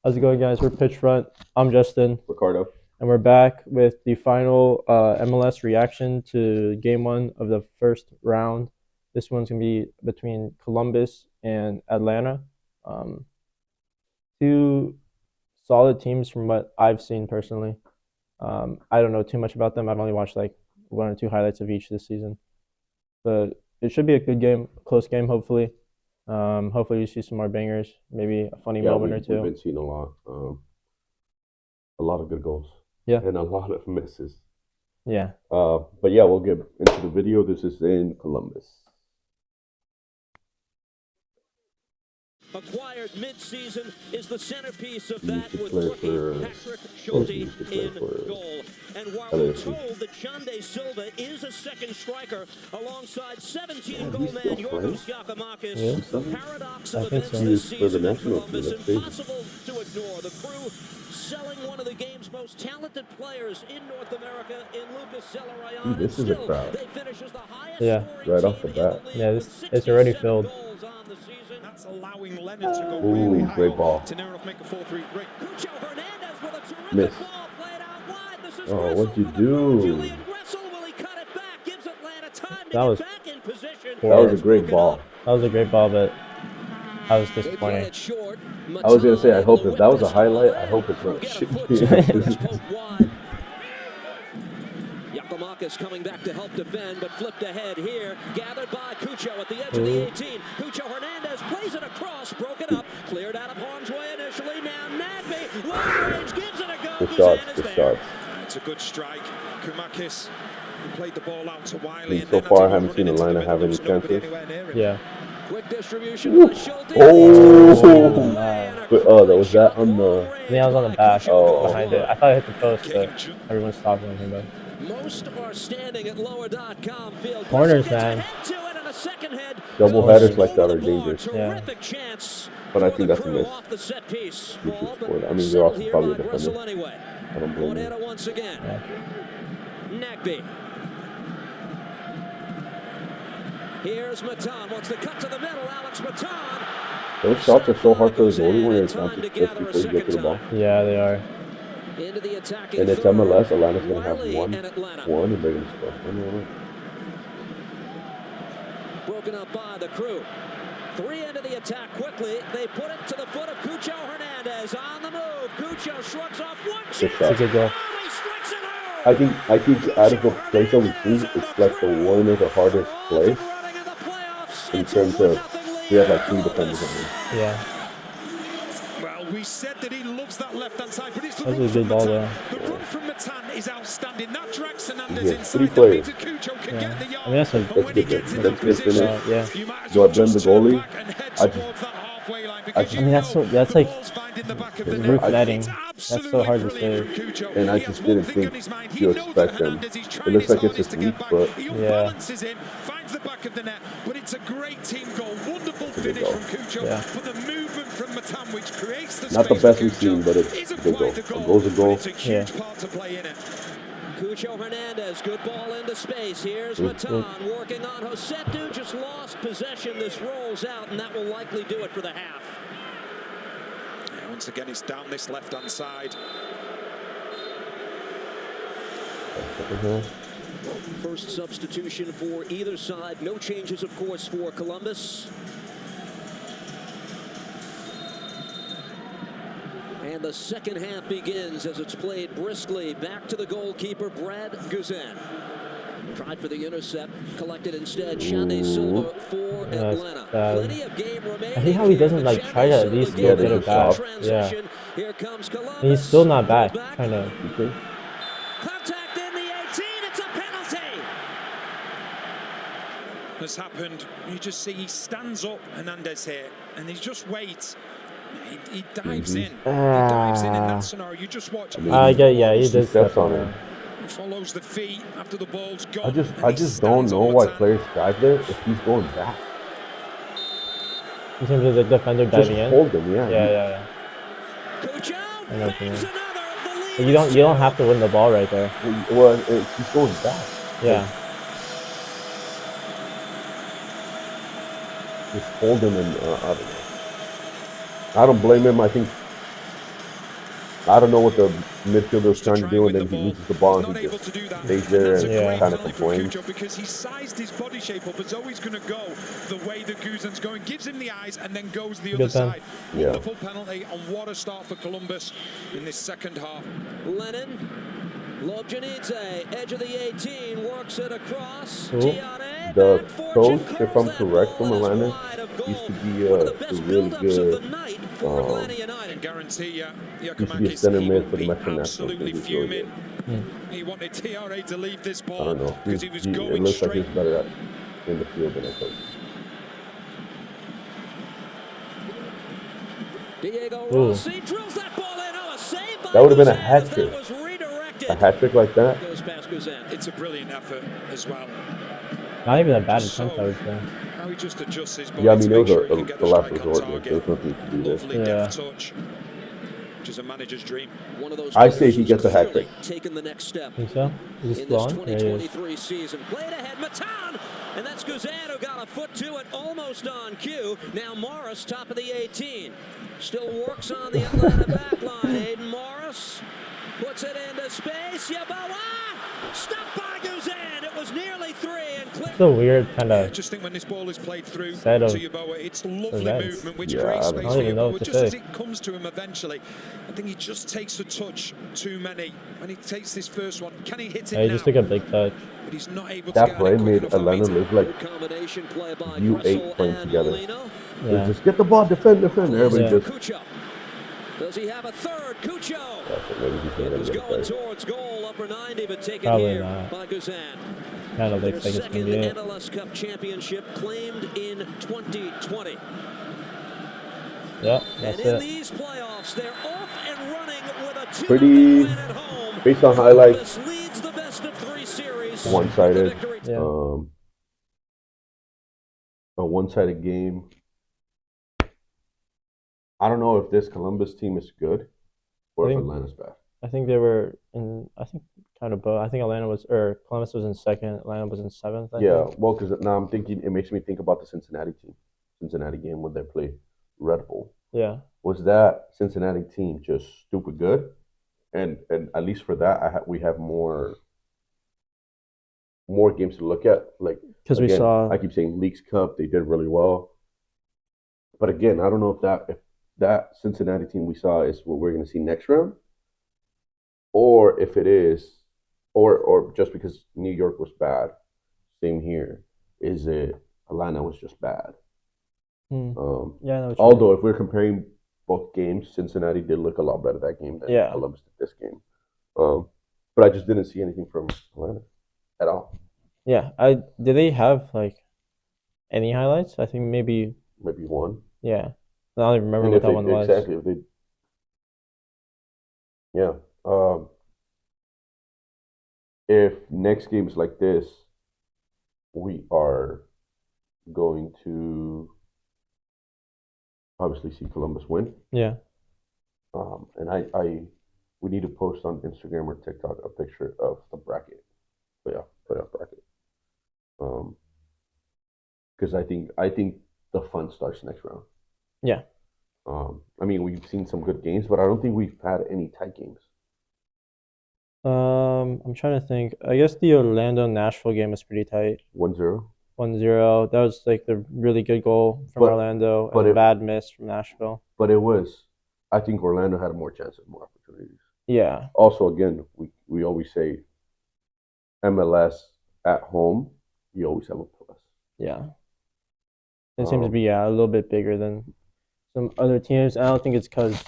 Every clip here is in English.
How's it going, guys? We're PitchFront. I'm Justin, Ricardo. and we're back with the final MLS reaction to Game 1 of the first round. This one's going to be between Columbus and Atlanta. Um, Two solid teams from what I've seen personally. I don't know too much about them. I've only watched like one or two highlights of each this season. But it should be a good game, close game, hopefully. Hopefully, we see some more bangers, maybe a funny moment or two. We've been seeing a lot of good goals. Yeah. And a lot of misses. Yeah. But yeah, we'll get into the video. This is in Columbus. Acquired mid-season is the centerpiece of that with rookie Patrick Schulte in goal. And while we're told that Xande Silva is a second striker alongside 17-goal man Yorgos Giakoumakis, paradox of events this season in Columbus, impossible to ignore. The Crew selling one of the game's most talented players in North America in Lucas Zelarayan. This is a crowd. They finish as the highest Yeah, right off the bat. Yeah, it's already filled. That's allowing Leonard to go really high. Great ball. To near enough make a 4-3 break. Cucho Hernandez with a terrific Miss. ball played out wide. This is Oh, what'd you do? Julian Gressel, will he cut it back? Gives Atlanta time to That was get back in position. That was a great ball. That was a great ball, but I was disappointed. I was gonna say, I hope if that was a highlight, I hope it's not shit. Giakoumakis coming back to help defend, but flipped ahead here. Gathered by Cucho at the edge of the 18. Cucho Hernandez plays it across, broke it up, cleared out of harm's way initially. Now Nagbe, long range, gives it a go. Good shot, good shot. It's a good strike. Kumakis played the ball out to Wiley. So far, I haven't seen Atlanta have any chances. Yeah. Quick distribution by Schulte. That was that on the. I think I was on the back behind it. I thought I hit the post, but everyone stopped on him. Most are standing at lower.com field. Corners, man. Double headers like that are dangerous. Yeah. But I think that's a miss. I mean, they're also probably a defender. I don't blame you. Once again. Nagbe. Here's Matan. Wants to cut to the middle. Alex Matan. Those shots are so hard for the goalie when they're trying to flip before you get to the ball. Yeah, they are. Into the attacking and it's MLS. Atlanta's going to have one, and they're going to score. Broken up by the Crew. 3 into the attack quickly. They put it to the foot of Cucho Hernandez on the move. Cucho shrugs off one chance. That's a good goal. I think out of the place that we see, it's like the one of the hardest plays in terms of we have like 3 defenders on him. Yeah. We said that he loves that left-hand side, but it's the run from Matan. The run from Matan is outstanding. That drags Hernandez inside. 3 players. Cucho can get the yard. I mean, that's good finish. Yeah. Do I blame the goalie? I mean, that's like roof netting. That's so hard to save. And I just didn't think you expect them. It looks like it's just weak, but yeah. Finds the back of the net, but it's a great team goal. Wonderful finish from Cucho. Yeah. But the movement from Matan, which creates the not the best we've seen, but it's a good goal. A goal's a goal. It's a huge part to play in it. Cucho Hernandez, good ball into space. Here's Matan working on Josetu, just lost possession. This rolls out, and that will likely do it for the half. Yeah, once again, it's down this left-hand side. First substitution for either side. No changes, of course, for Columbus. And the second half begins as it's played briskly. Back to the goalkeeper, Brad Guzan. Tried for the intercept, collected instead. Xande Silva for Atlanta. Plenty of game remaining. I think how he doesn't like try to at least get it back. Yeah. Here comes Columbus. He's still not back. Kind of. Contact in the 18. It's a penalty. Has happened. You just see he stands up, Hernandez here, and he just waits. He dives in. He dives in that scenario. You just watch. Yeah, he does step on him. Follows the feet after the ball's gone. I just don't know why players dive there if he's going back. In terms of the defender diving in. Just hold him, yeah. Yeah. I know what you mean. But you don't have to win the ball right there. Well, he's going back. Yeah. Just hold him and I don't know. I don't blame him. I think I don't know what the midfielder was trying to do, and then he loses the ball and he just stays there and kind of complains. Because he sized his body shape up. It's always going to go the way that Guzan's going. Gives him the eyes and then goes the other side. Yeah. Wonderful penalty, and what a start for Columbus in this second half. Lennon. Lobjanidze, edge of the 18, works it across. Cool. The coach, if I'm correct, from Atlanta, used to be a really good. Guarantee Used to be a center mid for the Mexican national team. He's really good. He wanted TRA to leave this ball. I don't know. Because he was it going looks like straight. he's better in the field than I think. Diego Rossi drills that ball in. Oh, a save by That would have been a Guzan hat as trick. that was redirected. A hat trick like that. Goes past Guzan. It's a brilliant effort as well. Not even a bad attempt, I would say. How he just adjusts his body Yeah, I mean, to it make was sure he can get the the last strike on resort. Like, target. there's nothing to do there. Lovely deft touch, which is a manager's dream. One of those I say he gets a hat clearly trick. taking the next step Think so? Is he in still this on? Yeah, he is. 2023 season. Played ahead, Matan, and that's Guzan who got a foot to it, almost on cue. Now Morris, top of the 18, still works on the Atlanta back line. Aiden Morris puts it into space. Yeboah, stopped by Guzan. It was nearly three and clear. It's a weird kind I of just think when this ball is played through set of to Yeboah, it's lovely events. movement which Yeah, creates I space don't for even know Yeboah. what to Just as say. it comes to him eventually, I think he just takes a touch too many. When he takes this first one, can he hit it Yeah, he now? just took a big touch. But he's not able to That get play it quick made enough on Atlanta meter. look like Good combination play by you Gressel eight playing and together. Molina. Yeah. Just get the ball, defend. Everybody Yeah. just. Cucho. Does he have a third? Cucho. Maybe he's It gonna was get a going play. towards goal, upper 90, but taken Probably here not. by Guzan. Kind of Their looks like it's second gonna be it. MLS Cup championship claimed in 2020. Yep, And that's in it. these playoffs, they're off and running with a 2-0 Pretty, win at home. based on highlights, Columbus leads the best of three series. one-sided. with the victory. Yeah. A one-sided game. I don't know if this Columbus team is good or I if think- Atlanta's bad. I think they were in. I think kind of both. I think Columbus was in second. Atlanta was in seventh. I Yeah, think. well, because now I'm thinking it makes me think about the Cincinnati game when they play Red Bull. Yeah. Was that Cincinnati team just stupid good? And at least for that, we have more games to look at. Like, Because we again, saw. I keep saying Leagues Cup, they did really well. But again, I don't know if that Cincinnati team we saw is what we're going to see next round, or if it is, or just because New York was bad. Same here. Is it Atlanta was just bad? Yeah. I know what you Although if we're comparing both games, Cincinnati did look a lot better that game than Yeah. Columbus did this game. But I just didn't see anything from Atlanta at all. Yeah. Did they have like any highlights? I think maybe. Maybe one. Yeah. I don't even remember And what if that they, one was. exactly, if they, yeah. If next game is like this, we are going to obviously see Columbus win. Yeah. And we need to post on Instagram or TikTok a picture of the bracket, playoff bracket. Because I think the fun starts next round. Yeah. I mean, we've seen some good games, but I don't think we've had any tight games. I'm trying to think. I guess the Orlando-Nashville game was pretty tight. 1-0. 1-0. That was like the really good goal from But- Orlando but and a it- bad miss from Nashville. But it was, I think Orlando had more chances, more opportunities. Yeah. Also, again, we always say MLS at home, you always have a plus. Yeah. It seems to Um, be a little bit bigger than some other teams. I don't think it's because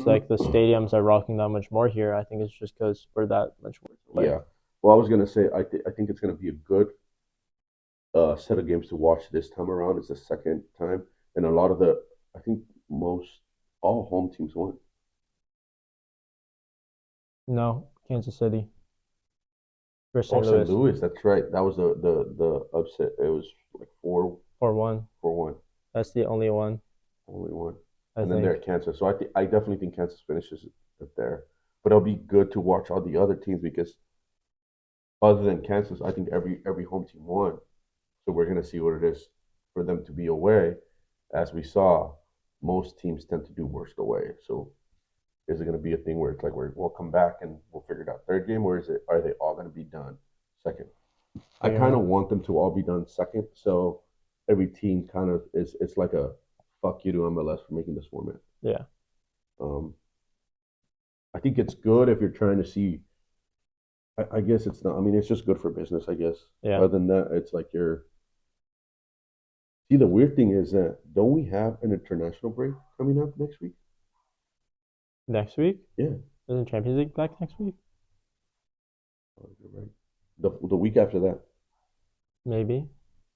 like the stadiums are rocking that much more here. I think it's just because we're that much more to play. Yeah. Well, I was gonna say I think it's gonna be a good set of games to watch this time around. It's the second time, and a lot of I think all home teams won. No, Kansas City. Versus Oh, St. St. Louis. Louis, that's right. That was the upset. It was like 4-1. 4-1, That's the only one, only one. I And then think. they're at Kansas. So I definitely think Kansas finishes up there. But it'll be good to watch all the other teams because other than Kansas, I think every home team won. So we're gonna see what it is for them to be away, as we saw most teams tend to do worst away. So is it going to be a thing where it's like we'll come back and we'll figure it out third game, or are they all going to be done second? I kind of want them to all be done second, so every team kind of it's like a fuck you to MLS for making this format. Yeah. I think it's good if you're trying to see. I guess it's not. I mean, it's just good for business, I guess. Yeah. Other than that, it's like you're. See, the weird thing is that don't we have an international break coming up next week? Next week? Yeah. Isn't Champions League back next week? Oh, you're right. The week after that. Maybe.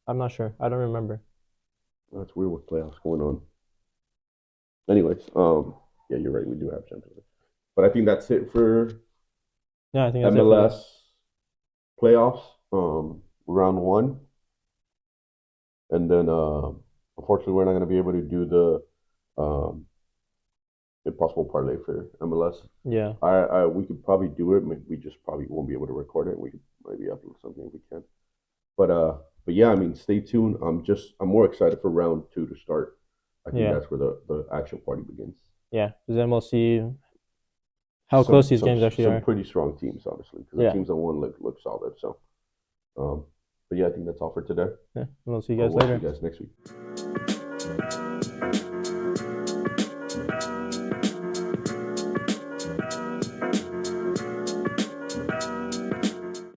I'm not sure. I don't remember. That's weird with playoffs going on. Anyways, yeah, you're right. We do have Champions League, but I think that's it for Yeah, I think that's MLS playoffs. Round one, and then unfortunately, we're not going to be able to do the impossible parlay for MLS. Yeah. We could probably do it. We just probably won't be able to record it. We could maybe upload something if we can. But yeah, I mean, stay tuned. I'm more excited for round two to start. I think that's where the action party begins. Yeah, because then we'll see how close these games actually are. Some pretty strong teams, obviously, because the teams that won look solid. So, but yeah, I think that's all for today. Yeah, we'll see you guys later. See you guys next week.